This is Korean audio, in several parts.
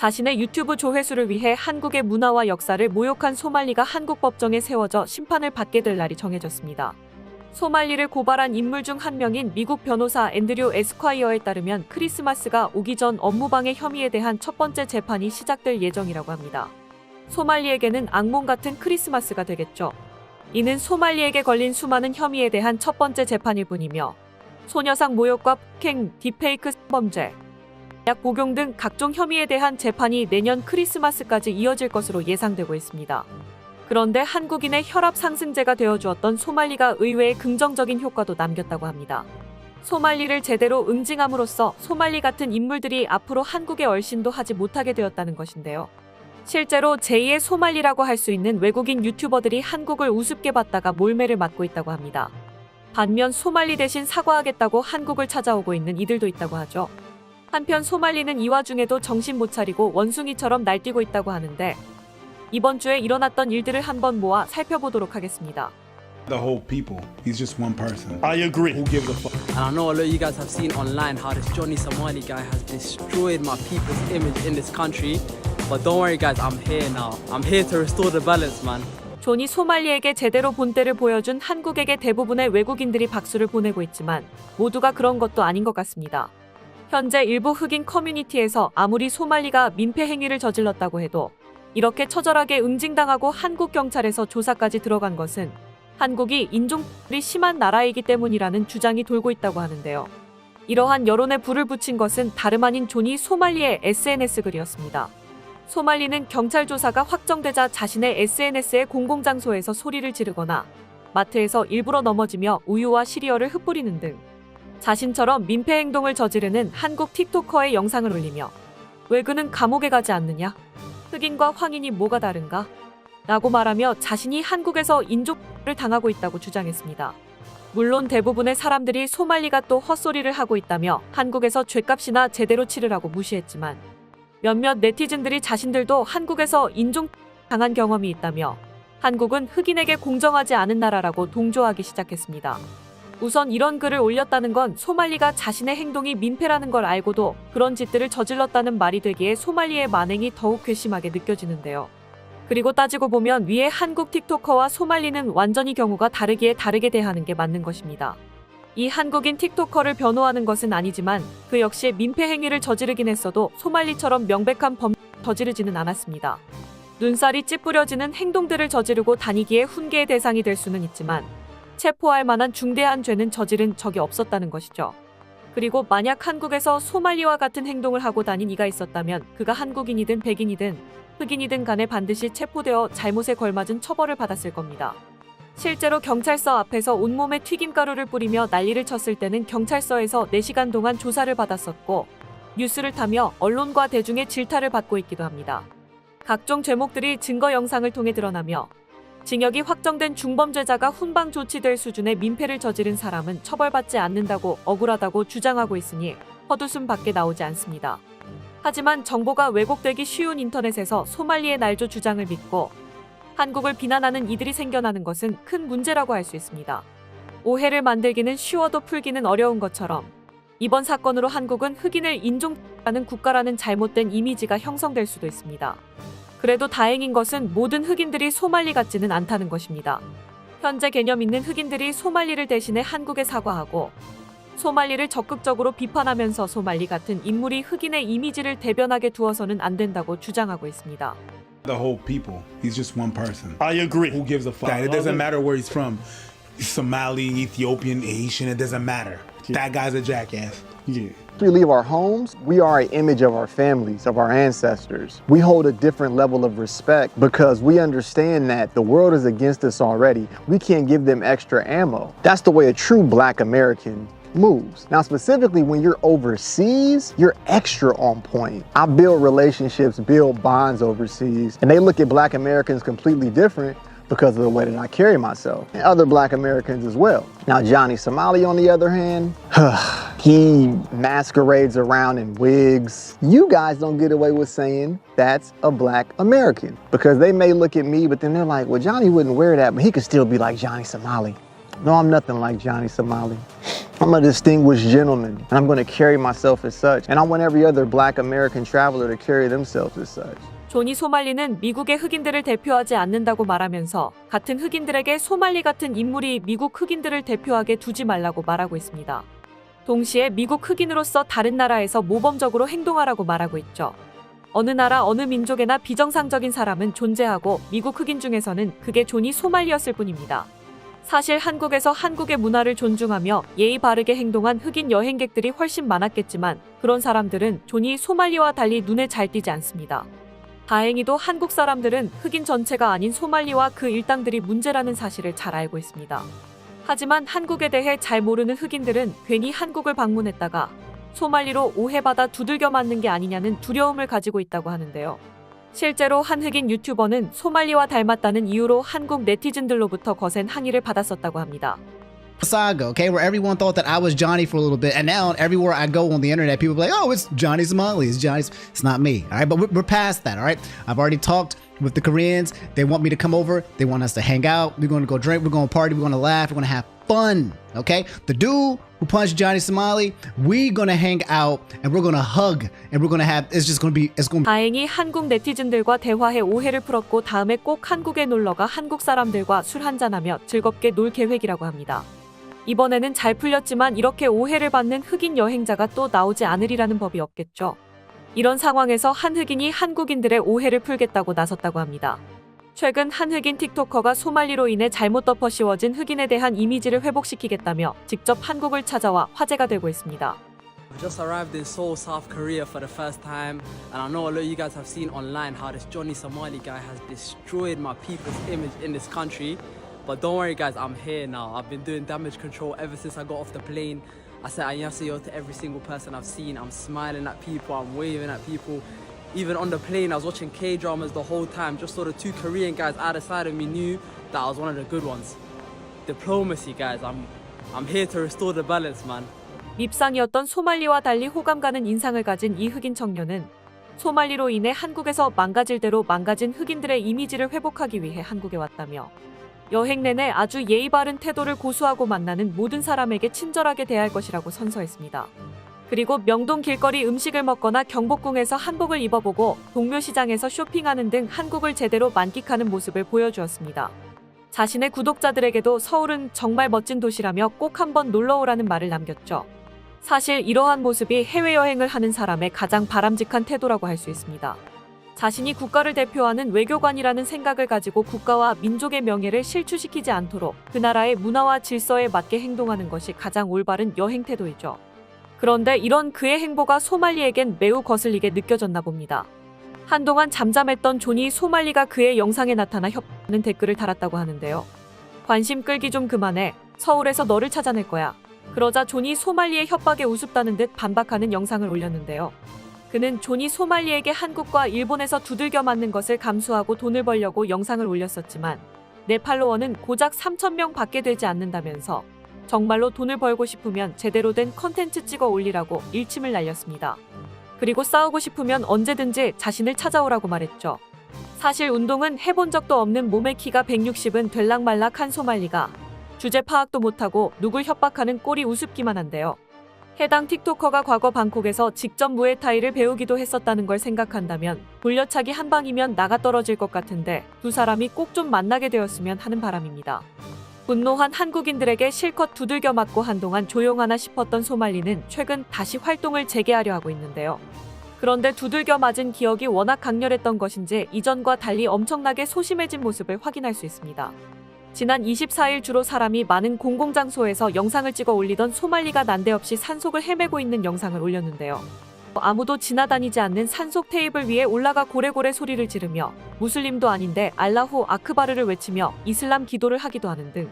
자신의 유튜브 조회수를 위해 한국의 문화와 역사를 모욕한 소말리가 한국 법정에 세워져 심판을 받게 될 날이 정해졌습니다. 소말리를 고발한 인물 중 한 명인 미국 변호사 앤드류 에스콰이어에 따르면 크리스마스가 오기 전 업무방해 혐의에 대한 첫 번째 재판이 시작될 예정이라고 합니다. 소말리에게는 악몽 같은 크리스마스가 되겠죠. 이는 소말리에게 걸린 수많은 혐의에 대한 첫 번째 재판일 뿐이며 소녀상 모욕과 폭행, 딥페이크 범죄, 약 복용 등 각종 혐의에 대한 재판이 내년 크리스마스까지 이어질 것으로 예상되고 있습니다. 그런데 한국인의 혈압 상승제가 되어주었던 소말리가 의외의 긍정적인 효과도 남겼다고 합니다. 소말리를 제대로 응징함으로써 소말리 같은 인물들이 앞으로 한국에 얼씬도 하지 못하게 되었다는 것인데요. 실제로 제2의 소말리라고 할 수 있는 외국인 유튜버들이 한국을 우습게 봤다가 몰매를 맞고 있다고 합니다. 반면 소말리 대신 사과하겠다고 한국을 찾아오고 있는 이들도 있다고 하죠. 한편 소말리는 이 와중에도 정신 못 차리고 원숭이처럼 날뛰고 있다고 하는데 이번 주에 일어났던 일들을 한번 모아 살펴보도록 하겠습니다. The whole people. He's just one person. I agree. Who gives a fuck? And I know a lot of you guys have seen online how this Johnny Somali guy has destroyed my people's image in this country. But don't worry guys, I'm here now. I'm here to restore the balance, man. 존이 소말리에게 제대로 본때를 보여준 한국에게 대부분의 외국인들이 박수를 보내고 있지만 모두가 그런 것도 아닌 것 같습니다. 현재 일부 흑인 커뮤니티에서 아무리 소말리가 민폐 행위를 저질렀다고 해도 이렇게 처절하게 응징당하고 한국 경찰에서 조사까지 들어간 것은 한국이 인종들이 심한 나라이기 때문이라는 주장이 돌고 있다고 하는데요. 이러한 여론에 불을 붙인 것은 다름 아닌 존이 소말리의 SNS 글이었습니다. 소말리는 경찰 조사가 확정되자 자신의 SNS의 공공장소에서 소리를 지르거나 마트에서 일부러 넘어지며 우유와 시리얼을 흩뿌리는 등 자신처럼 민폐 행동을 저지르는 한국 틱토커의 영상을 올리며 왜 그는 감옥에 가지 않느냐? 흑인과 황인이 뭐가 다른가? 라고 말하며 자신이 한국에서 인종을 당하고 있다고 주장했습니다. 물론 대부분의 사람들이 소말리가 또 헛소리를 하고 있다며 한국에서 죗값이나 제대로 치르라고 무시했지만 몇몇 네티즌들이 자신들도 한국에서 인종 당한 경험이 있다며 한국은 흑인에게 공정하지 않은 나라라고 동조하기 시작했습니다. 우선 이런 글을 올렸다는 건 소말리가 자신의 행동이 민폐라는 걸 알고도 그런 짓들을 저질렀다는 말이 되기에 소말리의 만행이 더욱 괘씸하게 느껴지는데요. 그리고 따지고 보면 위에 한국 틱토커와 소말리는 완전히 경우가 다르기에 다르게 대하는 게 맞는 것입니다. 이 한국인 틱토커를 변호하는 것은 아니지만 그 역시 민폐 행위를 저지르긴 했어도 소말리처럼 명백한 범죄를 저지르지는 않았습니다. 눈살이 찌푸려지는 행동들을 저지르고 다니기에 훈계의 대상이 될 수는 있지만 체포할 만한 중대한 죄는 저지른 적이 없었다는 것이죠. 그리고 만약 한국에서 소말리와 같은 행동을 하고 다닌 이가 있었다면 그가 한국인이든 백인이든 흑인이든 간에 반드시 체포되어 잘못에 걸맞은 처벌을 받았을 겁니다. 실제로 경찰서 앞에서 온몸에 튀김가루를 뿌리며 난리를 쳤을 때는 경찰서에서 4시간 동안 조사를 받았었고 뉴스를 타며 언론과 대중의 질타를 받고 있기도 합니다. 각종 죄목들이 증거 영상을 통해 드러나며 징역이 확정된 중범죄자가 훈방 조치될 수준의 민폐를 저지른 사람은 처벌받지 않는다고 억울하다고 주장하고 있으니 헛웃음 밖에 나오지 않습니다. 하지만 정보가 왜곡되기 쉬운 인터넷에서 소말리의 날조 주장을 믿고 한국을 비난하는 이들이 생겨나는 것은 큰 문제라고 할 수 있습니다. 오해를 만들기는 쉬워도 풀기는 어려운 것처럼 이번 사건으로 한국은 흑인을 인종하는 국가라는 잘못된 이미지가 형성될 수도 있습니다. 그래도 다행인 것은 모든 흑인들이 소말리 같지는 않다는 것입니다. 현재 개념 있는 흑인들이 소말리를 대신해 한국에 사과하고 소말리를 적극적으로 비판하면서 소말리 같은 인물이 흑인의 이미지를 대변하게 두어서는 안 된다고 주장하고 있습니다. The whole people. He's just one person. I agree. Who gives a fuck? It doesn't matter where he's from. Somali, Ethiopian, Asian, it doesn't matter. That guy's a jackass. Yeah. We leave our homes, we are an image of our families, of our ancestors. We hold a different level of respect because we understand that the world is against us already. We can't give them extra ammo. That's the way a true Black American moves. Now, specifically when you're overseas, you're extra on point. I build relationships, build bonds overseas, and they look at Black Americans completely different because of the way that I carry myself, and other Black Americans as well. Now, Johnny Somali, on the other hand, he masquerades around in wigs. You guys don't get away with saying that's a Black American because they may look at me, but then they're like, well, Johnny wouldn't wear that, but he could still be like Johnny Somali. No, I'm nothing like Johnny Somali. I'm a distinguished gentleman, and I'm going to carry myself as such. And I want every other black American traveler to carry themselves as such. 조니 소말리는 미국의 흑인들을 대표하지 않는다고 말하면서 같은 흑인들에게 소말리 같은 인물이 미국 흑인들을 대표하게 두지 말라고 말하고 있습니다. 동시에 미국 흑인으로서 다른 나라에서 모범적으로 행동하라고 말하고 있죠. 어느 나라 어느 민족에나 비정상적인 사람은 존재하고 미국 흑인 중에서는 그게 조니 소말리였을 뿐입니다. 사실 한국에서 한국의 문화를 존중하며 예의 바르게 행동한 흑인 여행객들이 훨씬 많았겠지만 그런 사람들은 조니 소말리와 달리 눈에 잘 띄지 않습니다. 다행히도 한국 사람들은 흑인 전체가 아닌 소말리와 그 일당들이 문제라는 사실을 잘 알고 있습니다. 하지만 한국에 대해 잘 모르는 흑인들은 괜히 한국을 방문했다가 소말리로 오해받아 두들겨 맞는 게 아니냐는 두려움을 가지고 있다고 하는데요. 실제로 한 흑인 유튜버는 소말리와 닮았다는 이유로 한국 네티즌들로부터 거센 항의를 받았었다고 합니다. Saga, okay, where everyone thought that I was Johnny for a little bit, and now everywhere I go on the internet, people are like, "Oh, it's Johnny Somali, it's Johnny." It's not me, all right. But we're past that, all right. I've already talked with the Koreans. They want me to come over. They want us to hang out. We're going to go drink. We're going to party. We're going to laugh. We're going to have fun, okay. The dude who punched Johnny Somali, we're going to hang out and we're going to hug and we're going to have. It's going to be. 다행히 한국 네티즌들과 대화해 오해를 풀었고 다음에 꼭 한국에 놀러가 한국 사람들과 술 한잔하며 즐겁게 놀 계획이라고 합니다. 이번에는 잘 풀렸지만 이렇게 오해를 받는 흑인 여행자가 또 나오지 않으리라는 법이 없겠죠. 이런 상황에서 한 흑인이 한국인들의 오해를 풀겠다고 나섰다고 합니다. 최근 한 흑인 틱토커가 소말리로 인해 잘못 덮어 씌워진 흑인에 대한 이미지를 회복시키겠다며 직접 한국을 찾아와 화제가 되고 있습니다. I just arrived in Seoul, South Korea for the first time, and I know a lot of you guys have seen online how this Johnny Somali guy has destroyed my people's image in this country. But don't worry guys, I'm here now. I've been doing damage control ever since I got off the plane. I said annyeonghaseyo to every single person I've seen. I'm smiling at people, I'm waving at people. Even on the plane, I was watching K-dramas the whole time. Just saw the two Korean guys either side of me, knew that I was one of the good ones. Diplomacy guys, I'm here to restore the balance, man. 밉상이었던 소말리와 달리 호감 가는 인상을 가진 이 흑인 청년은 소말리로 인해 한국에서 망가질 대로 망가진 흑인들의 이미지를 회복하기 위해 한국에 왔다며 여행 내내 아주 예의 바른 태도를 고수하고 만나는 모든 사람에게 친절하게 대할 것이라고 선서했습니다. 그리고 명동 길거리 음식을 먹거나 경복궁에서 한복을 입어보고 동묘시장에서 쇼핑하는 등 한국을 제대로 만끽하는 모습을 보여주었습니다. 자신의 구독자들에게도 서울은 정말 멋진 도시라며 꼭 한번 놀러오라는 말을 남겼죠. 사실 이러한 모습이 해외여행을 하는 사람의 가장 바람직한 태도라고 할 수 있습니다. 자신이 국가를 대표하는 외교관이라는 생각을 가지고 국가와 민족의 명예를 실추시키지 않도록 그 나라의 문화와 질서에 맞게 행동하는 것이 가장 올바른 여행 태도이죠. 그런데 이런 그의 행보가 소말리에겐 매우 거슬리게 느껴졌나 봅니다. 한동안 잠잠했던 조니 소말리가 그의 영상에 나타나 협박하는 댓글을 달았다고 하는데요. 관심 끌기 좀 그만해. 서울에서 너를 찾아낼 거야. 그러자 조니 소말리의 협박에 우습다는 듯 반박하는 영상을 올렸는데요. 그는 조니 소말리에게 한국과 일본에서 두들겨 맞는 것을 감수하고 돈을 벌려고 영상을 올렸었지만 내 팔로워는 고작 3,000명 밖에 되지 않는다면서 정말로 돈을 벌고 싶으면 제대로 된 컨텐츠 찍어 올리라고 일침을 날렸습니다. 그리고 싸우고 싶으면 언제든지 자신을 찾아오라고 말했죠. 사실 운동은 해본 적도 없는 몸의 키가 160은 될락말락한 소말리가 주제 파악도 못하고 누굴 협박하는 꼴이 우습기만 한데요. 해당 틱토커가 과거 방콕에서 직접 무에타이를 배우기도 했었다는 걸 생각한다면 돌려차기 한 방이면 나가 떨어질 것 같은데 두 사람이 꼭 좀 만나게 되었으면 하는 바람입니다. 분노한 한국인들에게 실컷 두들겨 맞고 한동안 조용하나 싶었던 소말리는 최근 다시 활동을 재개하려 하고 있는데요. 그런데 두들겨 맞은 기억이 워낙 강렬했던 것인지 이전과 달리 엄청나게 소심해진 모습을 확인할 수 있습니다. 지난 24일 주로 사람이 많은 공공장소에서 영상을 찍어 올리던 소말리가 난데없이 산속을 헤매고 있는 영상을 올렸는데요. 아무도 지나다니지 않는 산속 테이블 위에 올라가 고래고래 소리를 지르며 무슬림도 아닌데 알라후 아크바르를 외치며 이슬람 기도를 하기도 하는 등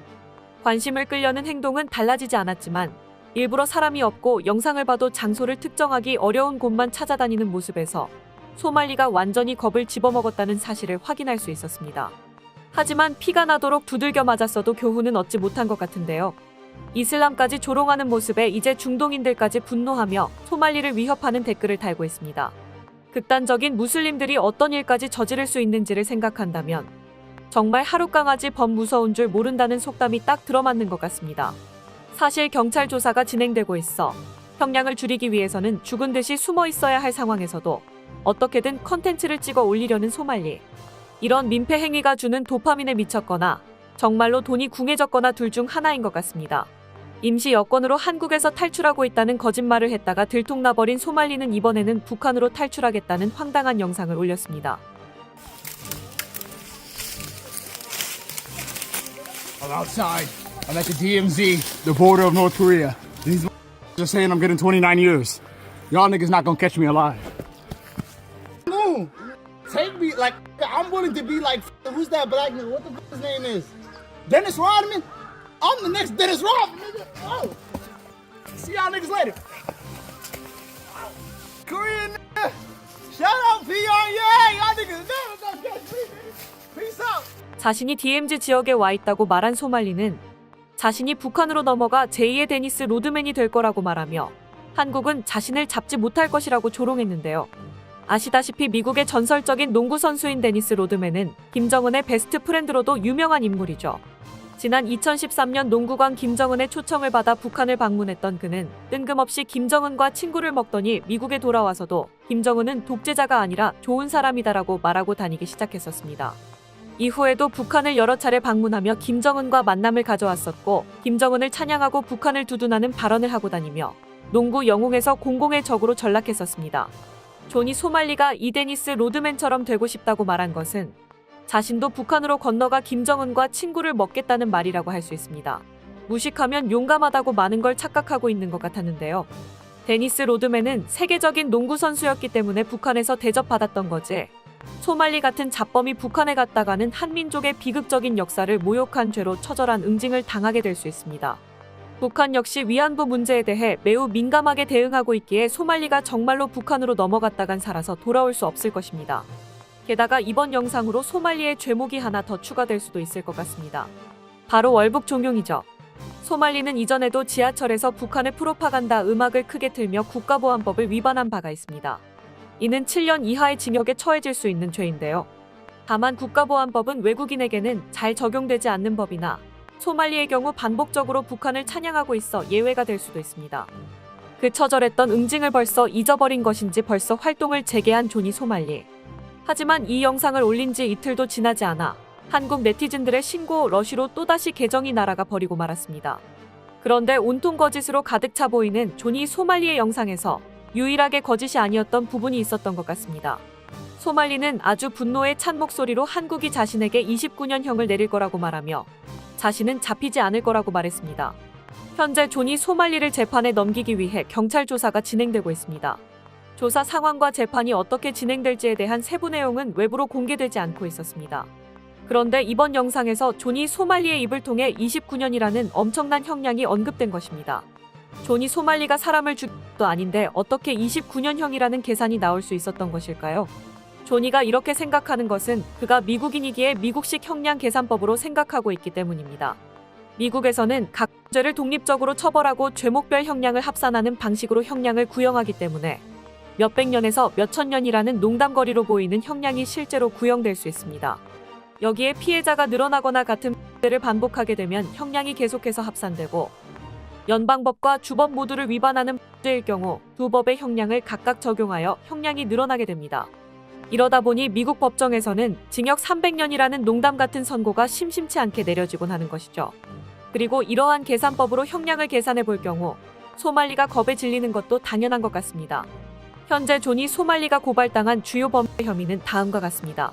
관심을 끌려는 행동은 달라지지 않았지만 일부러 사람이 없고 영상을 봐도 장소를 특정하기 어려운 곳만 찾아다니는 모습에서 소말리가 완전히 겁을 집어먹었다는 사실을 확인할 수 있었습니다. 하지만 피가 나도록 두들겨 맞았어도 교훈은 얻지 못한 것 같은데요. 이슬람까지 조롱하는 모습에 이제 중동인들까지 분노하며 소말리를 위협하는 댓글을 달고 있습니다. 극단적인 무슬림들이 어떤 일까지 저지를 수 있는지를 생각한다면 정말 하룻강아지 범 무서운 줄 모른다는 속담이 딱 들어맞는 것 같습니다. 사실 경찰 조사가 진행되고 있어 형량을 줄이기 위해서는 죽은 듯이 숨어 있어야 할 상황에서도 어떻게든 컨텐츠를 찍어 올리려는 소말리. 이런 민폐 행위가 주는 도파민에 미쳤거나 정말로 돈이 궁해졌거나 둘 중 하나인 것 같습니다. 임시 여권으로 한국에서 탈출하고 있다는 거짓말을 했다가 들통나버린 소말리는 이번에는 북한으로 탈출하겠다는 황당한 영상을 올렸습니다. I'm outside. I'm at the DMZ, the border of North Korea. These are saying I'm getting 29 years. Y'all niggas not gonna catch me alive. Move. Take me, like, I'm willing to be like, who's that black nigga? What the fuck his name is? Dennis Rodman? I'm the next Dennis Rodman, nigga. Oh. See y'all niggas later. Korean nigga. Shout out Pyongyang. Y'all niggas never gonna catch me, nigga. Peace out. 자신이 DMZ 지역에 와 있다고 말한 소말리는 자신이 북한으로 넘어가 제2의 데니스 로드맨이 될 거라고 말하며 한국은 자신을 잡지 못할 것이라고 조롱했는데요. 아시다시피 미국의 전설적인 농구 선수인 데니스 로드맨은 김정은의 베스트 프렌드로도 유명한 인물이죠. 지난 2013년 농구광 김정은의 초청을 받아 북한을 방문했던 그는 뜬금없이 김정은과 친구를 먹더니 미국에 돌아와서도 김정은은 독재자가 아니라 좋은 사람이다라고 말하고 다니기 시작했었습니다. 이후에도 북한을 여러 차례 방문하며 김정은과 만남을 가져왔었고 김정은을 찬양하고 북한을 두둔하는 발언을 하고 다니며 농구 영웅에서 공공의 적으로 전락했었습니다. 조니 소말리가 이 데니스 로드맨처럼 되고 싶다고 말한 것은 자신도 북한으로 건너가 김정은과 친구를 먹겠다는 말이라고 할 수 있습니다. 무식하면 용감하다고 많은 걸 착각하고 있는 것 같았는데요. 데니스 로드맨은 세계적인 농구 선수였기 때문에 북한에서 대접받았던 거지. 소말리 같은 잡범이 북한에 갔다가는 한민족의 비극적인 역사를 모욕한 죄로 처절한 응징을 당하게 될 수 있습니다. 북한 역시 위안부 문제에 대해 매우 민감하게 대응하고 있기에 소말리가 정말로 북한으로 넘어갔다간 살아서 돌아올 수 없을 것입니다. 게다가 이번 영상으로 소말리의 죄목이 하나 더 추가될 수도 있을 것 같습니다. 바로 월북 종용이죠. 소말리는 이전에도 지하철에서 북한의 프로파간다 음악을 크게 틀며 국가보안법을 위반한 바가 있습니다. 이는 7년 이하의 징역에 처해질 수 있는 죄인데요. 다만 국가보안법은 외국인에게는 잘 적용되지 않는 법이나 소말리의 경우 반복적으로 북한을 찬양하고 있어 예외가 될 수도 있습니다. 그 처절했던 응징을 벌써 잊어버린 것인지 벌써 활동을 재개한 조니 소말리. 하지만 이 영상을 올린 지 이틀도 지나지 않아 한국 네티즌들의 신고 러시로 또다시 계정이 날아가 버리고 말았습니다. 그런데 온통 거짓으로 가득 차 보이는 조니 소말리의 영상에서 유일하게 거짓이 아니었던 부분이 있었던 것 같습니다. 소말리는 아주 분노에 찬 목소리로 한국이 자신에게 29년형을 내릴 거라고 말하며 자신은 잡히지 않을 거라고 말했습니다. 현재 조니 소말리를 재판에 넘기기 위해 경찰 조사가 진행되고 있습니다. 조사 상황과 재판이 어떻게 진행될지에 대한 세부 내용은 외부로 공개되지 않고 있었습니다. 그런데 이번 영상에서 조니 소말리의 입을 통해 29년이라는 엄청난 형량이 언급된 것입니다. 조니 소말리가 사람을 죽인 것도 아닌데 어떻게 29년형이라는 계산이 나올 수 있었던 것일까요? 조니가 이렇게 생각하는 것은 그가 미국인이기에 미국식 형량 계산법으로 생각하고 있기 때문입니다. 미국에서는 각 죄를 독립적으로 처벌하고 죄목별 형량을 합산하는 방식으로 형량을 구형하기 때문에 몇백 년에서 몇천 년이라는 농담거리로 보이는 형량이 실제로 구형될 수 있습니다. 여기에 피해자가 늘어나거나 같은 죄를 반복하게 되면 형량이 계속해서 합산되고 연방법과 주법 모두를 위반하는 죄일 경우 두 법의 형량을 각각 적용하여 형량이 늘어나게 됩니다. 이러다 보니 미국 법정에서는 징역 300년이라는 농담 같은 선고가 심심치 않게 내려지곤 하는 것이죠. 그리고 이러한 계산법으로 형량을 계산해 볼 경우 소말리가 겁에 질리는 것도 당연한 것 같습니다. 현재 조니 소말리가 고발당한 주요 범죄 혐의는 다음과 같습니다.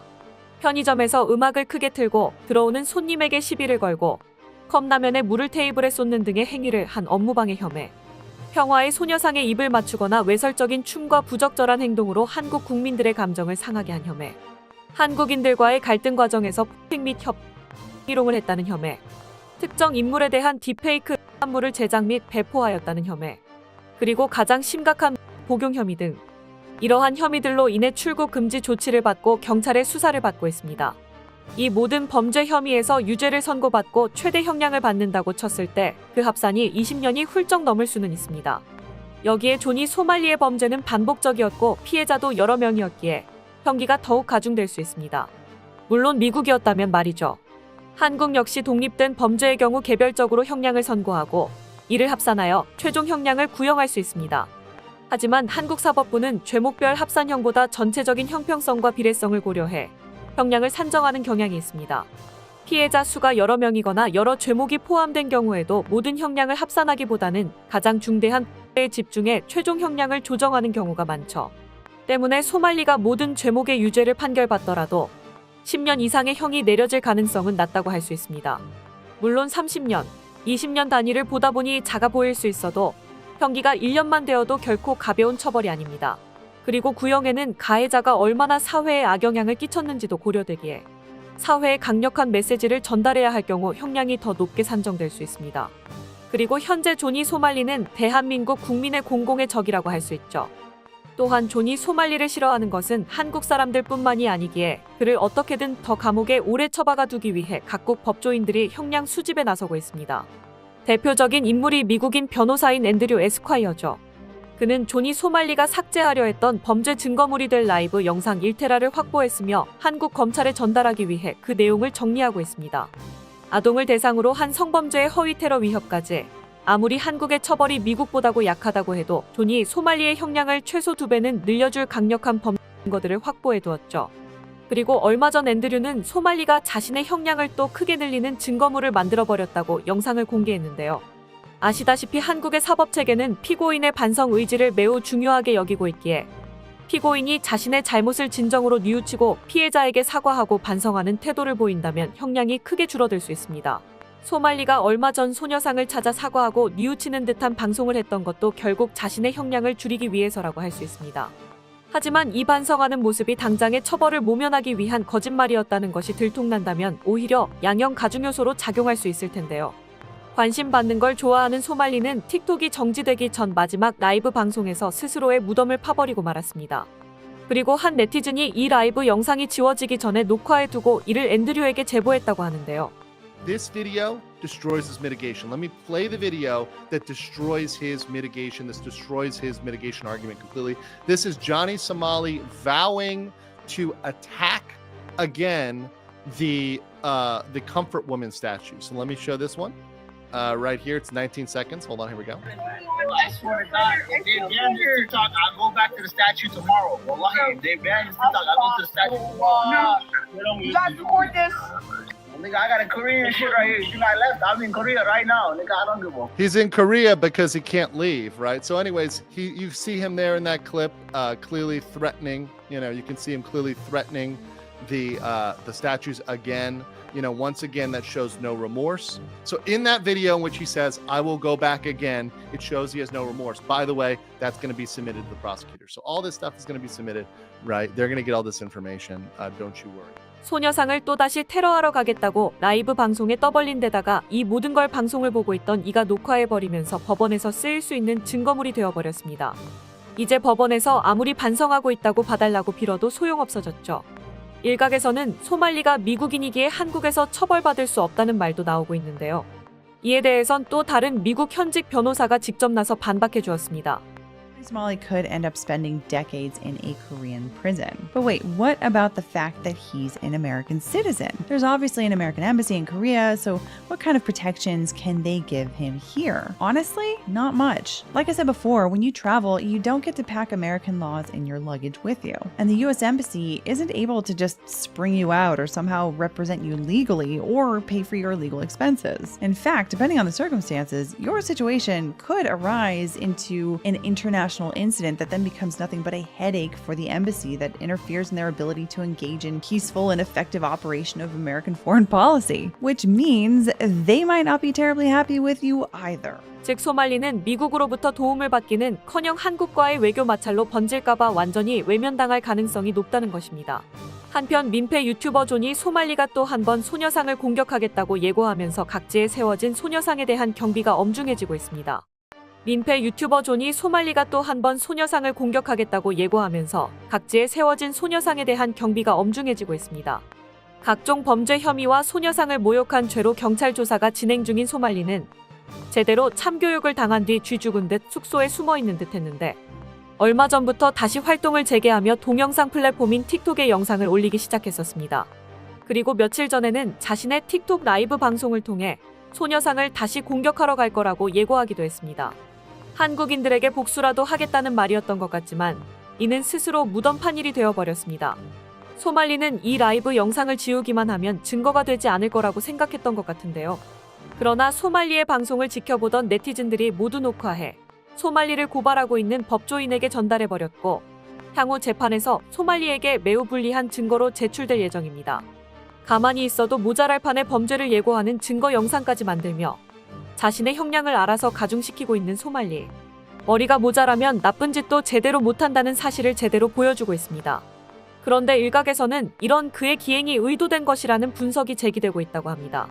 편의점에서 음악을 크게 틀고 들어오는 손님에게 시비를 걸고 컵라면에 물을 테이블에 쏟는 등의 행위를 한 업무방해 혐의, 평화의 소녀상에 입을 맞추거나 외설적인 춤과 부적절한 행동으로 한국 국민들의 감정을 상하게 한 혐의, 한국인들과의 갈등 과정에서 폭행 및 희롱을 했다는 혐의, 특정 인물에 대한 딥페이크 한물을 제작 및 배포하였다는 혐의, 그리고 가장 심각한 복용 혐의 등 이러한 혐의들로 인해 출국 금지 조치를 받고 경찰의 수사를 받고 있습니다. 이 모든 범죄 혐의에서 유죄를 선고받고 최대 형량을 받는다고 쳤을 때 그 합산이 20년이 훌쩍 넘을 수는 있습니다. 여기에 조니 소말리의 범죄는 반복적이었고 피해자도 여러 명이었기에 형기가 더욱 가중될 수 있습니다. 물론 미국이었다면 말이죠. 한국 역시 독립된 범죄의 경우 개별적으로 형량을 선고하고 이를 합산하여 최종 형량을 구형할 수 있습니다. 하지만 한국 사법부는 죄목별 합산형보다 전체적인 형평성과 비례성을 고려해 형량을 산정하는 경향이 있습니다. 피해자 수가 여러 명이거나 여러 죄목이 포함된 경우에도 모든 형량을 합산하기보다는 가장 중대한 피해에 집중해 최종 형량을 조정하는 경우가 많죠. 때문에 소말리가 모든 죄목의 유죄를 판결받더라도 10년 이상의 형이 내려질 가능성은 낮다고 할 수 있습니다. 물론 30년, 20년 단위를 보다 보니 작아 보일 수 있어도 형기가 1년만 되어도 결코 가벼운 처벌이 아닙니다. 그리고 구형에는 가해자가 얼마나 사회에 악영향을 끼쳤는지도 고려되기에 사회에 강력한 메시지를 전달해야 할 경우 형량이 더 높게 산정될 수 있습니다. 그리고 현재 조니 소말리는 대한민국 국민의 공공의 적이라고 할 수 있죠. 또한 조니 소말리를 싫어하는 것은 한국 사람들뿐만이 아니기에 그를 어떻게든 더 감옥에 오래 처박아 두기 위해 각국 법조인들이 형량 수집에 나서고 있습니다. 대표적인 인물이 미국인 변호사인 앤드류 에스콰이어죠. 그는 조니 소말리가 삭제하려 했던 범죄 증거물이 될 라이브 영상 1테라를 확보했으며 한국 검찰에 전달하기 위해 그 내용을 정리하고 있습니다. 아동을 대상으로 한 성범죄의 허위 테러 위협까지 아무리 한국의 처벌이 미국보다고 약하다고 해도 조니 소말리의 형량을 최소 2배는 늘려줄 강력한 범죄 증거들을 확보해 두었죠. 그리고 얼마 전 앤드류는 소말리가 자신의 형량을 또 크게 늘리는 증거물을 만들어버렸다고 영상을 공개했는데요. 아시다시피 한국의 사법체계는 피고인의 반성 의지를 매우 중요하게 여기고 있기에 피고인이 자신의 잘못을 진정으로 뉘우치고 피해자에게 사과하고 반성하는 태도를 보인다면 형량이 크게 줄어들 수 있습니다. 소말리가 얼마 전 소녀상을 찾아 사과하고 뉘우치는 듯한 방송을 했던 것도 결국 자신의 형량을 줄이기 위해서라고 할 수 있습니다. 하지만 이 반성하는 모습이 당장의 처벌을 모면하기 위한 거짓말이었다는 것이 들통난다면 오히려 양형 가중 요소로 작용할 수 있을 텐데요. 관심 받는 걸 좋아하는 소말리는 틱톡이 정지되기 전 마지막 라이브 방송에서 스스로의 무덤을 파버리고 말았습니다. 그리고 한 네티즌이 이 라이브 영상이 지워지기 전에 녹화해두고 이를 앤드류에게 제보했다고 하는데요. This video destroys his mitigation. Let me play the video that destroys his mitigation. This destroys his mitigation argument completely. This is Johnny Somali vowing to attack again the Comfort Woman statue. So let me show this one right here. It's 19 seconds. Hold on, here we go. I swear to God, if they ban his TikTok, I'll go back to the statue tomorrow. Wallahi, if they ban his TikTok, I'll go to the statue tomorrow. No, you guys support this? Nigga, I got a Korean shit right here. You think I left? I'm in Korea right now. Nigga, I don't give a. He's in Korea because he can't leave, right? So anyways, you see him there in that clip, clearly threatening, you can see him clearly threatening the statues again. Once again, that shows no remorse. So in that video in which he says, I will go back again, it shows he has no remorse. By the way, that's going to be submitted to the prosecutor. So all this stuff is going to be submitted, right? They're going to get all this information. Don't you worry. 소녀상을 또다시 테러하러 가겠다고 라이브 방송에 떠벌린 데다가 이 모든 걸 방송을 보고 있던 이가 녹화해버리면서 법원에서 쓰일 수 있는 증거물이 되어버렸습니다. 이제 법원에서 아무리 반성하고 있다고 봐달라고 빌어도 소용없어졌죠. 일각에서는 소말리가 미국인이기에 한국에서 처벌받을 수 없다는 말도 나오고 있는데요. 이에 대해선 또 다른 미국 현직 변호사가 직접 나서 반박해 주었습니다. Somali could end up spending decades in a Korean prison. But wait, what about the fact that he's an American citizen? There's obviously an American embassy in Korea, so what kind of protections can they give him here? Honestly, not much. Like I said before, when you travel, you don't get to pack American laws in your luggage with you. And the US Embassy isn't able to just spring you out or somehow represent you legally or pay for your legal expenses. In fact, depending on the circumstances, your situation could arise into an international incident that then becomes nothing but a headache for the embassy that interferes in their ability to engage in peaceful and effective operation of American foreign policy, which means they might not be terribly happy with you either. 즉 소말리는 미국으로부터 도움을 받기는커녕 한국과의 외교 마찰로 번질까봐 완전히 외면당할 가능성이 높다는 것입니다. 한편 민폐 유튜버 존이 소말리가 또 한 번 소녀상을 공격하겠다고 예고하면서 각지에 세워진 소녀상에 대한 경비가 엄중해지고 있습니다. 민폐 유튜버 존이 소말리가 또 한 번 소녀상을 공격하겠다고 예고하면서 각지에 세워진 소녀상에 대한 경비가 엄중해지고 있습니다. 각종 범죄 혐의와 소녀상을 모욕한 죄로 경찰 조사가 진행 중인 소말리는 제대로 참교육을 당한 뒤 쥐 죽은 듯 숙소에 숨어있는 듯 했는데 얼마 전부터 다시 활동을 재개하며 동영상 플랫폼인 틱톡에 영상을 올리기 시작했었습니다. 그리고 며칠 전에는 자신의 틱톡 라이브 방송을 통해 소녀상을 다시 공격하러 갈 거라고 예고하기도 했습니다. 한국인들에게 복수라도 하겠다는 말이었던 것 같지만 이는 스스로 무덤판 일이 되어버렸습니다. 소말리는 이 라이브 영상을 지우기만 하면 증거가 되지 않을 거라고 생각했던 것 같은데요. 그러나 소말리의 방송을 지켜보던 네티즌들이 모두 녹화해 소말리를 고발하고 있는 법조인에게 전달해버렸고 향후 재판에서 소말리에게 매우 불리한 증거로 제출될 예정입니다. 가만히 있어도 모자랄 판의 범죄를 예고하는 증거 영상까지 만들며 자신의 형량을 알아서 가중시키고 있는 소말리. 머리가 모자라면 나쁜 짓도 제대로 못한다는 사실을 제대로 보여주고 있습니다. 그런데 일각에서는 이런 그의 기행이 의도된 것이라는 분석이 제기되고 있다고 합니다.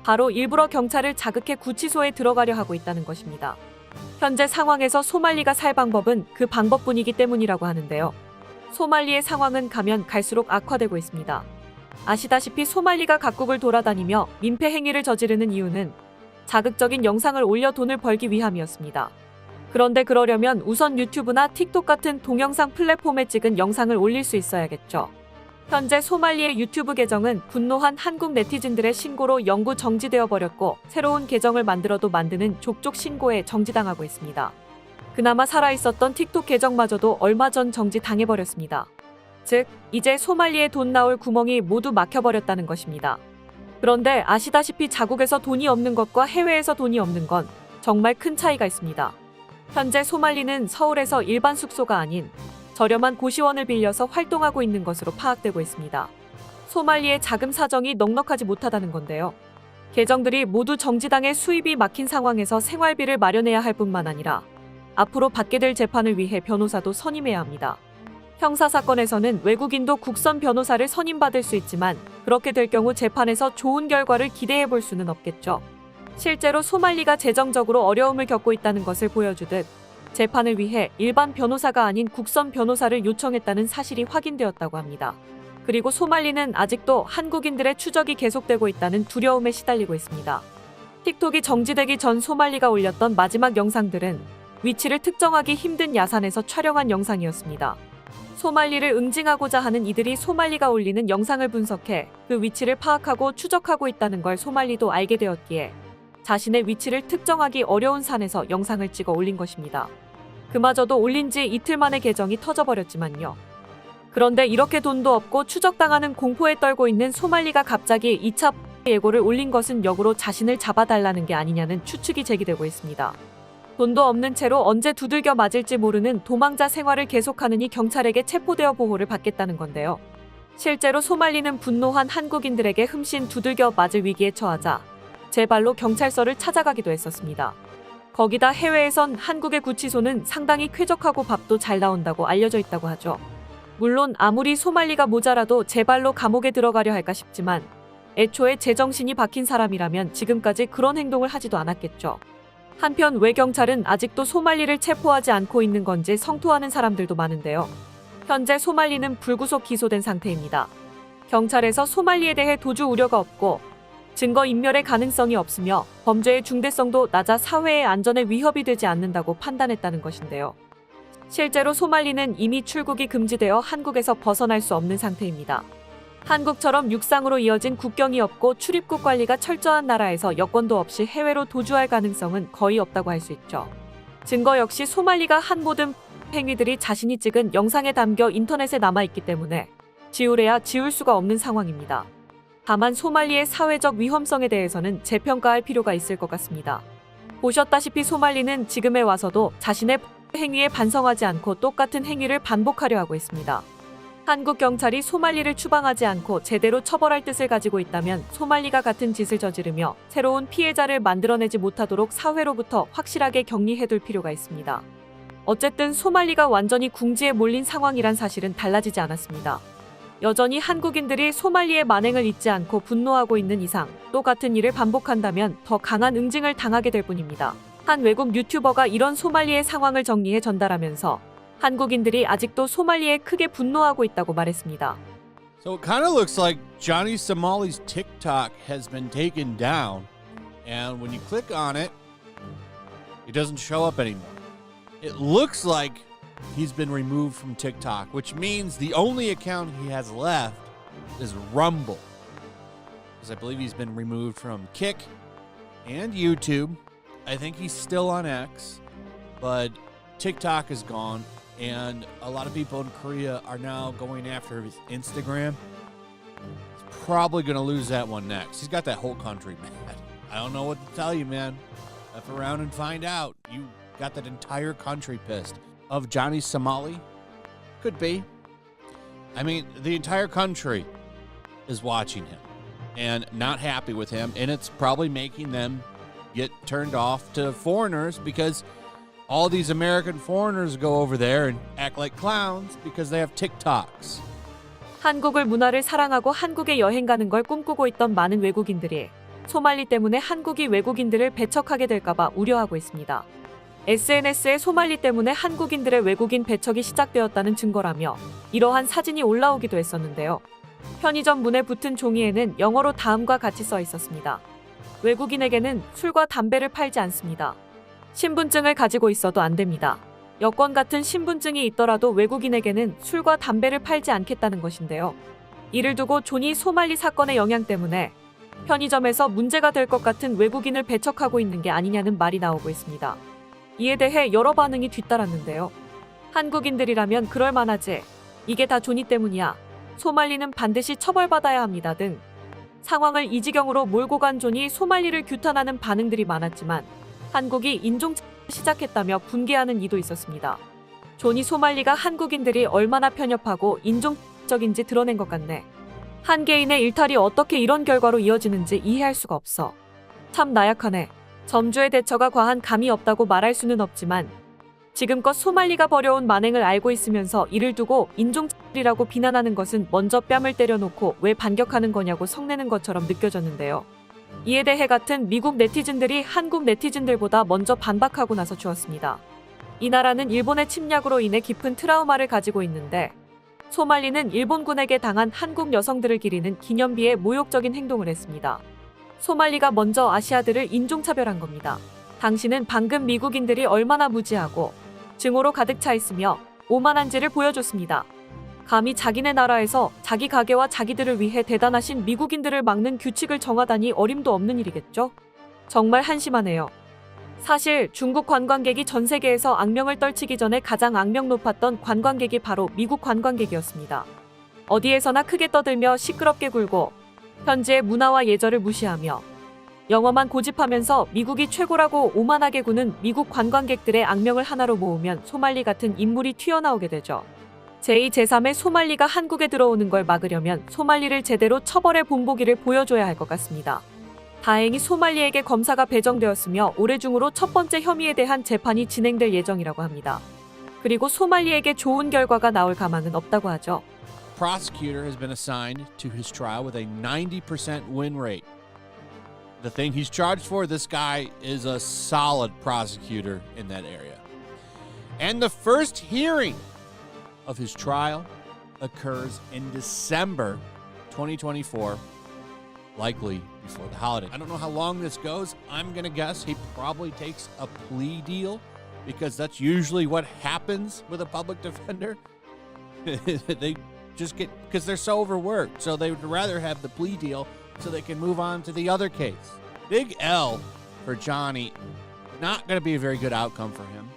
바로 일부러 경찰을 자극해 구치소에 들어가려 하고 있다는 것입니다. 현재 상황에서 소말리가 살 방법은 그 방법뿐이기 때문이라고 하는데요. 소말리의 상황은 가면 갈수록 악화되고 있습니다. 아시다시피 소말리가 각국을 돌아다니며 민폐 행위를 저지르는 이유는 자극적인 영상을 올려 돈을 벌기 위함이었습니다. 그런데 그러려면 우선 유튜브나 틱톡 같은 동영상 플랫폼에 찍은 영상을 올릴 수 있어야겠죠. 현재 소말리의 유튜브 계정은 분노한 한국 네티즌들의 신고로 영구 정지되어 버렸고 새로운 계정을 만들어도 만드는 족족 신고에 정지당하고 있습니다. 그나마 살아있었던 틱톡 계정마저도 얼마 전 정지당해버렸습니다. 즉, 이제 소말리에 돈 나올 구멍이 모두 막혀버렸다는 것입니다. 그런데 아시다시피 자국에서 돈이 없는 것과 해외에서 돈이 없는 건 정말 큰 차이가 있습니다. 현재 소말리는 서울에서 일반 숙소가 아닌 저렴한 고시원을 빌려서 활동하고 있는 것으로 파악되고 있습니다. 소말리의 자금 사정이 넉넉하지 못하다는 건데요. 계정들이 모두 정지당해 수입이 막힌 상황에서 생활비를 마련해야 할 뿐만 아니라 앞으로 받게 될 재판을 위해 변호사도 선임해야 합니다. 형사사건에서는 외국인도 국선 변호사를 선임받을 수 있지만 그렇게 될 경우 재판에서 좋은 결과를 기대해 볼 수는 없겠죠. 실제로 소말리가 재정적으로 어려움을 겪고 있다는 것을 보여주듯 재판을 위해 일반 변호사가 아닌 국선 변호사를 요청했다는 사실이 확인되었다고 합니다. 그리고 소말리는 아직도 한국인들의 추적이 계속되고 있다는 두려움에 시달리고 있습니다. 틱톡이 정지되기 전 소말리가 올렸던 마지막 영상들은 위치를 특정하기 힘든 야산에서 촬영한 영상이었습니다. 소말리를 응징하고자 하는 이들이 소말리가 올리는 영상을 분석해 그 위치를 파악하고 추적하고 있다는 걸 소말리도 알게 되었기에 자신의 위치를 특정하기 어려운 산에서 영상을 찍어 올린 것입니다. 그마저도 올린 지 이틀 만에 계정이 터져버렸지만요. 그런데 이렇게 돈도 없고 추적당하는 공포에 떨고 있는 소말리가 갑자기 2차 예고를 올린 것은 역으로 자신을 잡아달라는 게 아니냐는 추측이 제기되고 있습니다. 돈도 없는 채로 언제 두들겨 맞을지 모르는 도망자 생활을 계속하느니 경찰에게 체포되어 보호를 받겠다는 건데요. 실제로 소말리는 분노한 한국인들에게 흠씬 두들겨 맞을 위기에 처하자 제 발로 경찰서를 찾아가기도 했었습니다. 거기다 해외에선 한국의 구치소는 상당히 쾌적하고 밥도 잘 나온다고 알려져 있다고 하죠. 물론 아무리 소말리가 모자라도 제 발로 감옥에 들어가려 할까 싶지만 애초에 제정신이 박힌 사람이라면 지금까지 그런 행동을 하지도 않았겠죠. 한편 외경찰은 아직도 소말리를 체포하지 않고 있는 건지 성토하는 사람들도 많은데요. 현재 소말리는 불구속 기소된 상태입니다. 경찰에서 소말리에 대해 도주 우려가 없고 증거 인멸의 가능성이 없으며 범죄의 중대성도 낮아 사회의 안전에 위협이 되지 않는다고 판단했다는 것인데요. 실제로 소말리는 이미 출국이 금지되어 한국에서 벗어날 수 없는 상태입니다. 한국처럼 육상으로 이어진 국경이 없고 출입국 관리가 철저한 나라에서 여권도 없이 해외로 도주할 가능성은 거의 없다고 할 수 있죠. 증거 역시 소말리가 한 모든 행위들이 자신이 찍은 영상에 담겨 인터넷에 남아있기 때문에 지우래야 지울 수가 없는 상황입니다. 다만 소말리의 사회적 위험성에 대해서는 재평가할 필요가 있을 것 같습니다. 보셨다시피 소말리는 지금에 와서도 자신의 행위에 반성하지 않고 똑같은 행위를 반복하려 하고 있습니다. 한국 경찰이 소말리를 추방하지 않고 제대로 처벌할 뜻을 가지고 있다면 소말리가 같은 짓을 저지르며 새로운 피해자를 만들어내지 못하도록 사회로부터 확실하게 격리해둘 필요가 있습니다. 어쨌든 소말리가 완전히 궁지에 몰린 상황이란 사실은 달라지지 않았습니다. 여전히 한국인들이 소말리의 만행을 잊지 않고 분노하고 있는 이상 똑같은 일을 반복한다면 더 강한 응징을 당하게 될 뿐입니다. 한 외국 유튜버가 이런 소말리의 상황을 정리해 전달하면서 한국인들이 아직도 소말리에 크게 분노하고 있다고 말했습니다. So it kind of looks like Johnny Somali's TikTok has been taken down, and when you click on it, it doesn't show up anymore. It looks like he's been removed from TikTok, which means the only account he has left is Rumble. because I believe he's been removed from Kick and YouTube. I think he's still on X, but TikTok is gone, and a lot of people in Korea are now going after his Instagram. He's probably going to lose that one next. He's got that whole country mad. I don't know what to tell you, man. F around and find out. You got that entire country pissed. Of Johnny Somali? Could be. I mean, the entire country is watching him and not happy with him, and it's probably making them get turned off to foreigners because all these American foreigners go over there and act like clowns because they have TikToks. 한국을 문화를 사랑하고 한국에 여행 가는 걸 꿈꾸고 있던 많은 외국인들이 소말리 때문에 한국이 외국인들을 배척하게 될까봐 우려하고 있습니다. SNS에 소말리 때문에 한국인들의 외국인 배척이 시작되었다는 증거라며 이러한 사진이 올라오기도 했었는데요. 편의점 문에 붙은 종이에는 영어로 다음과 같이 써 있었습니다. 외국인에게는 술과 담배를 팔지 않습니다. 신분증을 가지고 있어도 안 됩니다. 여권 같은 신분증이 있더라도 외국인에게는 술과 담배를 팔지 않겠다는 것인데요. 이를 두고 조니 소말리 사건의 영향 때문에 편의점에서 문제가 될 것 같은 외국인을 배척하고 있는 게 아니냐는 말이 나오고 있습니다. 이에 대해 여러 반응이 뒤따랐는데요. 한국인들이라면 그럴 만하지. 이게 다 조니 때문이야. 소말리는 반드시 처벌받아야 합니다 등 상황을 이 지경으로 몰고 간 조니 소말리를 규탄하는 반응들이 많았지만 한국이 인종차별을 시작했다며 분개하는 이도 있었습니다. 조니 소말리가 한국인들이 얼마나 편협하고 인종적인지 드러낸 것 같네. 한 개인의 일탈이 어떻게 이런 결과로 이어지는지 이해할 수가 없어. 참 나약하네. 점주의 대처가 과한 감이 없다고 말할 수는 없지만 지금껏 소말리가 벌여온 만행을 알고 있으면서 이를 두고 인종차별이라고 비난하는 것은 먼저 뺨을 때려놓고 왜 반격하는 거냐고 성내는 것처럼 느껴졌는데요. 이에 대해 같은 미국 네티즌들이 한국 네티즌들보다 먼저 반박하고 나서 주었습니다. 이 나라는 일본의 침략으로 인해 깊은 트라우마를 가지고 있는데 소말리는 일본군에게 당한 한국 여성들을 기리는 기념비에 모욕적인 행동을 했습니다. 소말리가 먼저 아시아들을 인종차별한 겁니다. 당신은 방금 미국인들이 얼마나 무지하고 증오로 가득 차 있으며 오만한지를 보여줬습니다. 감히 자기네 나라에서 자기 가게와 자기들을 위해 대단하신 미국인들을 막는 규칙을 정하다니 어림도 없는 일이겠죠? 정말 한심하네요. 사실 중국 관광객이 전 세계에서 악명을 떨치기 전에 가장 악명 높았던 관광객이 바로 미국 관광객이었습니다. 어디에서나 크게 떠들며 시끄럽게 굴고 현지의 문화와 예절을 무시하며 영어만 고집하면서 미국이 최고라고 오만하게 구는 미국 관광객들의 악명을 하나로 모으면 소말리 같은 인물이 튀어나오게 되죠. 제2, 제3의 소말리가 한국에 들어오는 걸 막으려면 소말리를 제대로 처벌해 본보기를 보여줘야 할 것 같습니다. 다행히 소말리에게 검사가 배정되었으며 올해 중으로 첫 번째 혐의에 대한 재판이 진행될 예정이라고 합니다. 그리고 소말리에게 좋은 결과가 나올 가망은 없다고 하죠. Prosecutor has been assigned to his trial with a 90% win rate. The thing he's charged for, this guy is a solid prosecutor in that area. And the first hearing of his trial occurs in December 2024, likely before the holiday. I don't know how long this goes. I'm going to guess he probably takes a plea deal because that's usually what happens with a public defender. They just get, because they're so overworked, so they would rather have the plea deal so they can move on to the other case. Big L for Johnny. Not going to be a very good outcome for him.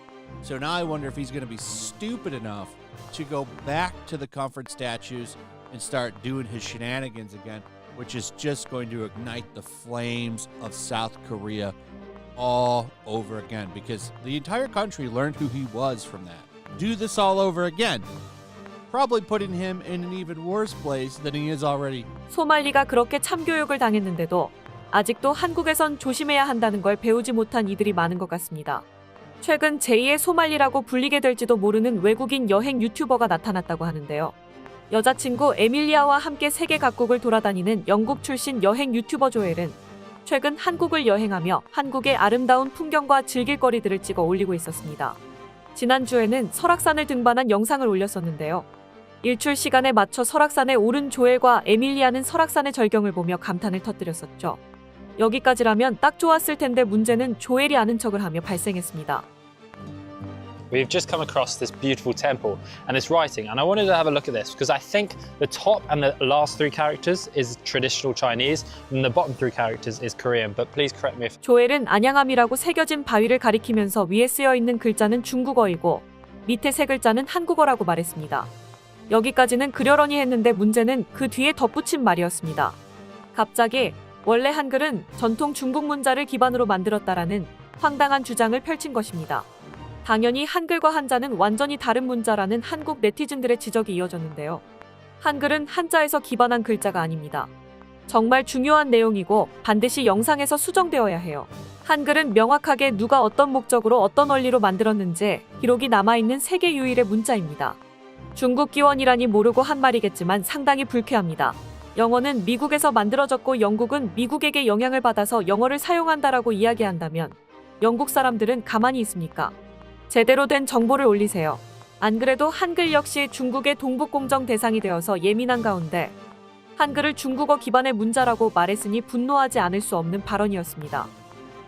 So now I wonder if he's going to be stupid enough to go back to the comfort statues and start doing his shenanigans again, which is just going to ignite the flames of South Korea all over again, because the entire country learned who he was from that. Do this all over again, probably putting him in an even worse place than he is already. 소말리가 그렇게 참교육을 당했는데도 아직도 한국에선 조심해야 한다는 걸 배우지 못한 이들이 많은 것 같습니다. 최근 제2의 소말리라고 불리게 될지도 모르는 외국인 여행 유튜버가 나타났다고 하는데요. 여자친구 에밀리아와 함께 세계 각국을 돌아다니는 영국 출신 여행 유튜버 조엘은 최근 한국을 여행하며 한국의 아름다운 풍경과 즐길거리들을 찍어 올리고 있었습니다. 지난주에는 설악산을 등반한 영상을 올렸었는데요. 일출 시간에 맞춰 설악산에 오른 조엘과 에밀리아는 설악산의 절경을 보며 감탄을 터뜨렸었죠. 여기까지라면 딱 좋았을 텐데 문제는 조엘이 아는 척을 하며 발생했습니다. we've just come across this beautiful temple and this writing, and I wanted to have a look at this because I think the top and the last 3 characters is traditional Chinese and the bottom 3 characters is Korean, but please correct me if 조엘은 안양함이라고 새겨진 바위를 가리키면서 위에 쓰여 있는 글자는 중국어이고 밑에 세 글자는 한국어라고 말했습니다. 여기까지는 그려려니 했는데 문제는 그 뒤에 덧붙인 말이었습니다. 갑자기 원래 한글은 전통 중국 문자를 기반으로 만들었다라는 황당한 주장을 펼친 것입니다. 당연히 한글과 한자는 완전히 다른 문자라는 한국 네티즌들의 지적이 이어졌는데요. 한글은 한자에서 기반한 글자가 아닙니다. 정말 중요한 내용이고 반드시 영상에서 수정되어야 해요. 한글은 명확하게 누가 어떤 목적으로 어떤 원리로 만들었는지 기록이 남아있는 세계 유일의 문자입니다. 중국 기원이라니 모르고 한 말이겠지만 상당히 불쾌합니다. 영어는 미국에서 만들어졌고 영국은 미국에게 영향을 받아서 영어를 사용한다라고 이야기한다면 영국 사람들은 가만히 있습니까? 제대로 된 정보를 올리세요. 안 그래도 한글 역시 중국의 동북공정 대상이 되어서 예민한 가운데 한글을 중국어 기반의 문자라고 말했으니 분노하지 않을 수 없는 발언이었습니다.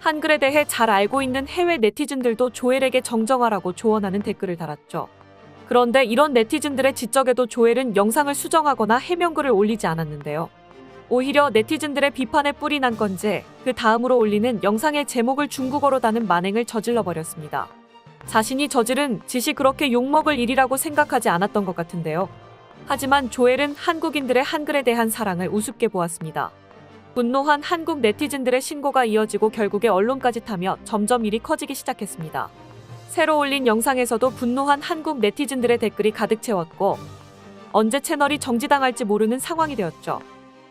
한글에 대해 잘 알고 있는 해외 네티즌들도 조엘에게 정정하라고 조언하는 댓글을 달았죠. 그런데 이런 네티즌들의 지적에도 조엘은 영상을 수정하거나 해명글을 올리지 않았는데요. 오히려 네티즌들의 비판에 뿔이 난 건지 그 다음으로 올리는 영상의 제목을 중국어로 다는 만행을 저질러 버렸습니다. 자신이 저지른 짓이 그렇게 욕먹을 일이라고 생각하지 않았던 것 같은데요. 하지만 조엘은 한국인들의 한글에 대한 사랑을 우습게 보았습니다. 분노한 한국 네티즌들의 신고가 이어지고 결국에 언론까지 타며 점점 일이 커지기 시작했습니다. 새로 올린 영상에서도 분노한 한국 네티즌들의 댓글이 가득 채웠고 언제 채널이 정지당할지 모르는 상황이 되었죠.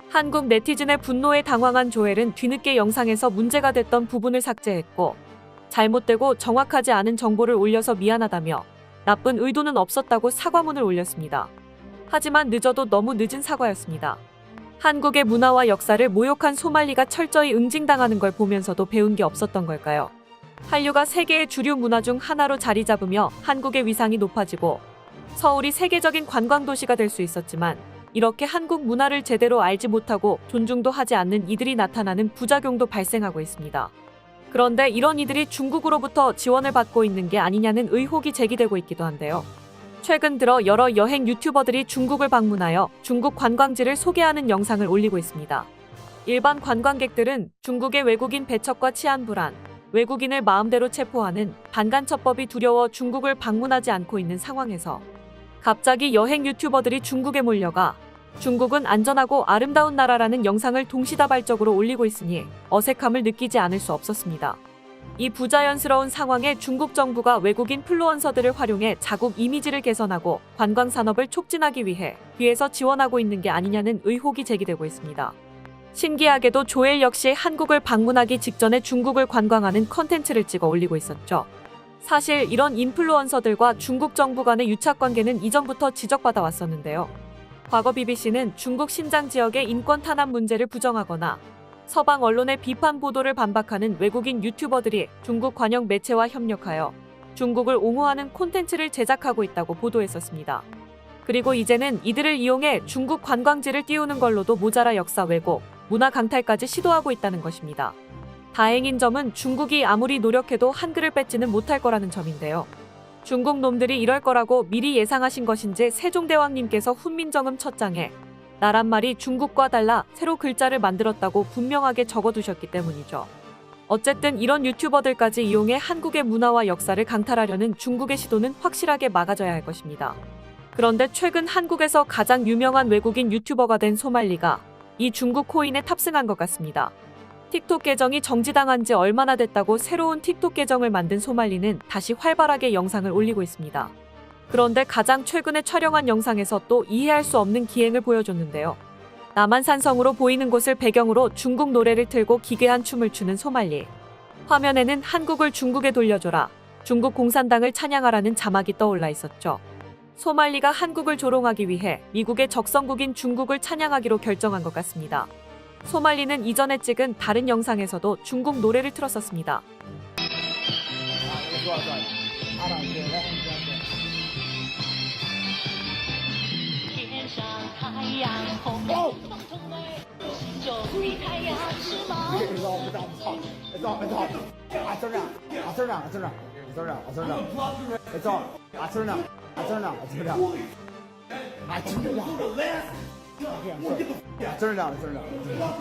한국 네티즌의 분노에 당황한 조엘은 뒤늦게 영상에서 문제가 됐던 부분을 삭제했고 잘못되고 정확하지 않은 정보를 올려서 미안하다며 나쁜 의도는 없었다고 사과문을 올렸습니다. 하지만 늦어도 너무 늦은 사과였습니다. 한국의 문화와 역사를 모욕한 소말리가 철저히 응징당하는 걸 보면서도 배운 게 없었던 걸까요? 한류가 세계의 주류 문화 중 하나로 자리 잡으며 한국의 위상이 높아지고 서울이 세계적인 관광도시가 될 수 있었지만 이렇게 한국 문화를 제대로 알지 못하고 존중도 하지 않는 이들이 나타나는 부작용도 발생하고 있습니다. 그런데 이런 이들이 중국으로부터 지원을 받고 있는 게 아니냐는 의혹이 제기되고 있기도 한데요. 최근 들어 여러 여행 유튜버들이 중국을 방문하여 중국 관광지를 소개하는 영상을 올리고 있습니다. 일반 관광객들은 중국의 외국인 배척과 치안 불안, 외국인을 마음대로 체포하는 반간첩법이 두려워 중국을 방문하지 않고 있는 상황에서 갑자기 여행 유튜버들이 중국에 몰려가 중국은 안전하고 아름다운 나라라는 영상을 동시다발적으로 올리고 있으니 어색함을 느끼지 않을 수 없었습니다. 이 부자연스러운 상황에 중국 정부가 외국인 플루언서들을 활용해 자국 이미지를 개선하고 관광 산업을 촉진하기 위해 뒤에서 지원하고 있는 게 아니냐는 의혹이 제기되고 있습니다. 신기하게도 조엘 역시 한국을 방문하기 직전에 중국을 관광하는 컨텐츠를 찍어 올리고 있었죠. 사실 이런 인플루언서들과 중국 정부 간의 유착관계는 이전부터 지적받아 왔었는데요. 과거 BBC는 중국 신장 지역의 인권 탄압 문제를 부정하거나 서방 언론의 비판 보도를 반박하는 외국인 유튜버들이 중국 관영 매체와 협력하여 중국을 옹호하는 콘텐츠를 제작하고 있다고 보도했었습니다. 그리고 이제는 이들을 이용해 중국 관광지를 띄우는 걸로도 모자라 역사 왜곡, 문화 강탈까지 시도하고 있다는 것입니다. 다행인 점은 중국이 아무리 노력해도 한글을 뺏지는 못할 거라는 점인데요. 중국 놈들이 이럴 거라고 미리 예상하신 것인지 세종대왕님께서 훈민정음 첫 장에 나란 말이 중국과 달라 새로 글자를 만들었다고 분명하게 적어두셨기 때문이죠. 어쨌든 이런 유튜버들까지 이용해 한국의 문화와 역사를 강탈하려는 중국의 시도는 확실하게 막아져야 할 것입니다. 그런데 최근 한국에서 가장 유명한 외국인 유튜버가 된 소말리가 이 중국 코인에 탑승한 것 같습니다. 틱톡 계정이 정지당한 지 얼마나 됐다고 새로운 틱톡 계정을 만든 소말리는 다시 활발하게 영상을 올리고 있습니다. 그런데 가장 최근에 촬영한 영상에서 또 이해할 수 없는 기행을 보여줬는데요. 남한산성으로 보이는 곳을 배경으로 중국 노래를 틀고 기괴한 춤을 추는 소말리. 화면에는 한국을 중국에 돌려줘라, 중국 공산당을 찬양하라는 자막이 떠올라 있었죠. 소말리가 한국을 조롱하기 위해 미국의 적성국인 중국을 찬양하기로 결정한 것 같습니다. 소말리는 이전에 찍은 다른 영상에서도 중국 노래를 틀었었습니다. turn it down. I'll turn it down. It's on. I'll turn it down. I'll turn it down. I'll turn it down. I turn it down. Okay, I'm sorry. I'll turn it down. I'll turn it down.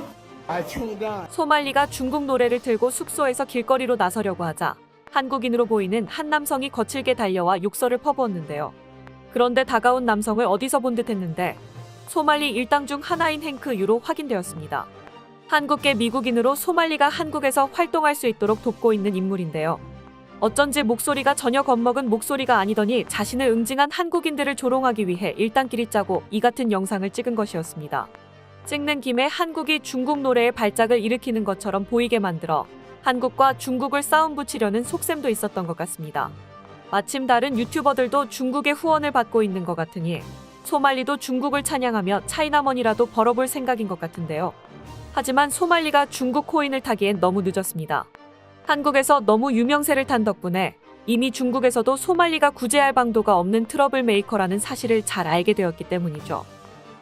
I turn it down. 소말리가 중국 노래를 틀고 숙소에서 길거리로 나서려고 하자 한국인으로 보이는 한 남성이 거칠게 달려와 욕설을 퍼부었는데요. 그런데 다가온 남성을 어디서 본 듯했는데 소말리 일당 중 하나인 행크 유로 확인되었습니다. 한국계 미국인으로 소말리가 한국에서 활동할 수 있도록 돕고 있는 인물인데요. 어쩐지 목소리가 전혀 겁먹은 목소리가 아니더니 자신을 응징한 한국인들을 조롱하기 위해 일당끼리 짜고 이 같은 영상을 찍은 것이었습니다. 찍는 김에 한국이 중국 노래의 발작을 일으키는 것처럼 보이게 만들어 한국과 중국을 싸움 붙이려는 속셈도 있었던 것 같습니다. 마침 다른 유튜버들도 중국의 후원을 받고 있는 것 같으니 소말리도 중국을 찬양하며 차이나머니라도 벌어볼 생각인 것 같은데요. 하지만 소말리가 중국 코인을 타기엔 너무 늦었습니다. 한국에서 너무 유명세를 탄 덕분에 이미 중국에서도 소말리가 구제할 방도가 없는 트러블 메이커라는 사실을 잘 알게 되었기 때문이죠.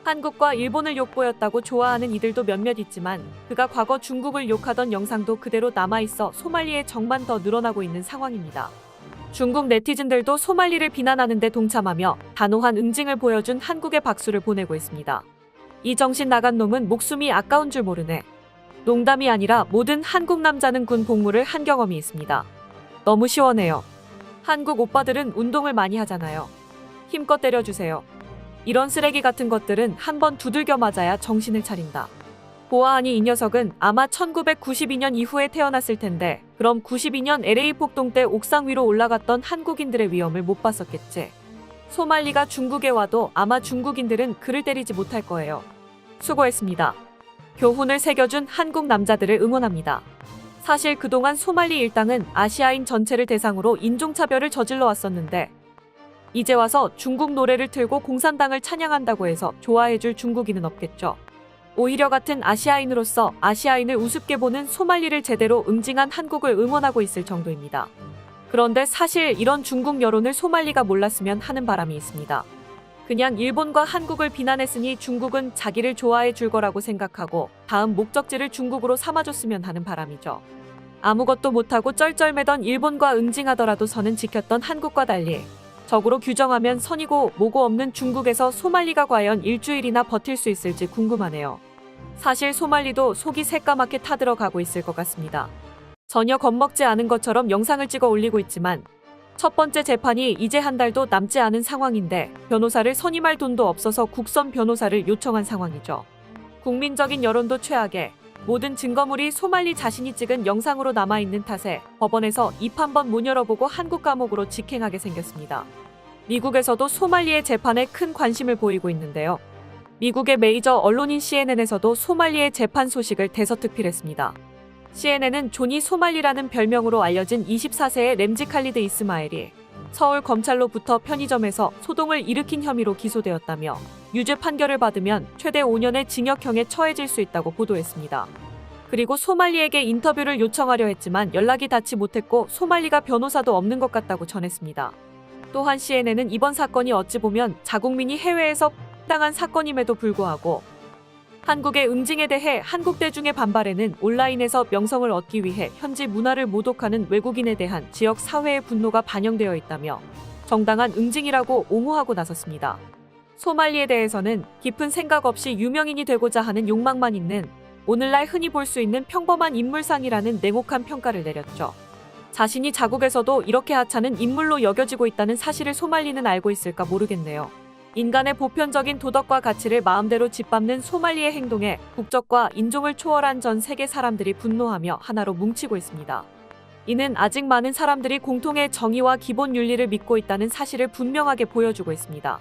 한국과 일본을 욕보였다고 좋아하는 이들도 몇몇 있지만 그가 과거 중국을 욕하던 영상도 그대로 남아있어 소말리의 정만 더 늘어나고 있는 상황입니다. 중국 네티즌들도 소말리를 비난하는 데 동참하며 단호한 응징을 보여준 한국에 박수를 보내고 있습니다. 이 정신 나간 놈은 목숨이 아까운 줄 모르네. 농담이 아니라 모든 한국 남자는 군 복무를 한 경험이 있습니다. 너무 시원해요. 한국 오빠들은 운동을 많이 하잖아요. 힘껏 때려주세요. 이런 쓰레기 같은 것들은 한번 두들겨 맞아야 정신을 차린다. 보아하니 이 녀석은 아마 1992년 이후에 태어났을 텐데 그럼 92년 LA 폭동 때 옥상 위로 올라갔던 한국인들의 위험을 못 봤었겠지. 소말리가 중국에 와도 아마 중국인들은 그를 때리지 못할 거예요. 수고했습니다. 교훈을 새겨준 한국 남자들을 응원합니다. 사실 그동안 소말리 일당은 아시아인 전체를 대상으로 인종차별을 저질러 왔었는데 이제 와서 중국 노래를 틀고 공산당을 찬양한다고 해서 좋아해줄 중국인은 없겠죠. 오히려 같은 아시아인으로서 아시아인을 우습게 보는 소말리를 제대로 응징한 한국을 응원하고 있을 정도입니다. 그런데 사실 이런 중국 여론을 소말리가 몰랐으면 하는 바람이 있습니다. 그냥 일본과 한국을 비난했으니 중국은 자기를 좋아해 줄 거라고 생각하고 다음 목적지를 중국으로 삼아줬으면 하는 바람이죠. 아무것도 못하고 쩔쩔매던 일본과 응징하더라도 선은 지켰던 한국과 달리 적으로 규정하면 선이고 뭐고 없는 중국에서 소말리가 과연 일주일이나 버틸 수 있을지 궁금하네요. 사실 소말리도 속이 새까맣게 타들어가고 있을 것 같습니다. 전혀 겁먹지 않은 것처럼 영상을 찍어 올리고 있지만 첫 번째 재판이 이제 한 달도 남지 않은 상황인데 변호사를 선임할 돈도 없어서 국선 변호사를 요청한 상황이죠. 국민적인 여론도 최악에 모든 증거물이 소말리 자신이 찍은 영상으로 남아있는 탓에 법원에서 입 한 번 못 열어보고 한국 감옥으로 직행하게 생겼습니다. 미국에서도 소말리의 재판에 큰 관심을 보이고 있는데요. 미국의 메이저 언론인 CNN에서도 소말리의 재판 소식을 대서특필했습니다. CNN은 조니 소말리라는 별명으로 알려진 24세의 램지 칼리드 이스마엘이 서울 검찰로부터 편의점에서 소동을 일으킨 혐의로 기소되었다며 유죄 판결을 받으면 최대 5년의 징역형에 처해질 수 있다고 보도했습니다. 그리고 소말리에게 인터뷰를 요청하려 했지만 연락이 닿지 못했고 소말리가 변호사도 없는 것 같다고 전했습니다. 또한 CNN은 이번 사건이 어찌 보면 자국민이 해외에서 당한 사건임에도 불구하고 한국의 응징에 대해 한국 대중의 반발에는 온라인에서 명성을 얻기 위해 현지 문화를 모독하는 외국인에 대한 지역 사회의 분노가 반영되어 있다며 정당한 응징이라고 옹호하고 나섰습니다. 소말리에 대해서는 깊은 생각 없이 유명인이 되고자 하는 욕망만 있는 오늘날 흔히 볼 수 있는 평범한 인물상이라는 냉혹한 평가를 내렸죠. 자신이 자국에서도 이렇게 하찮은 인물로 여겨지고 있다는 사실을 소말리는 알고 있을까 모르겠네요. 인간의 보편적인 도덕과 가치를 마음대로 짓밟는 소말리의 행동에 국적과 인종을 초월한 전 세계 사람들이 분노하며 하나로 뭉치고 있습니다. 이는 아직 많은 사람들이 공통의 정의와 기본 윤리를 믿고 있다는 사실을 분명하게 보여주고 있습니다.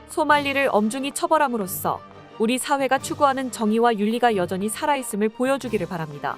소말리를 엄중히 처벌함으로써 우리 사회가 추구하는 정의와 윤리가 여전히 살아있음을 보여주기를 바랍니다.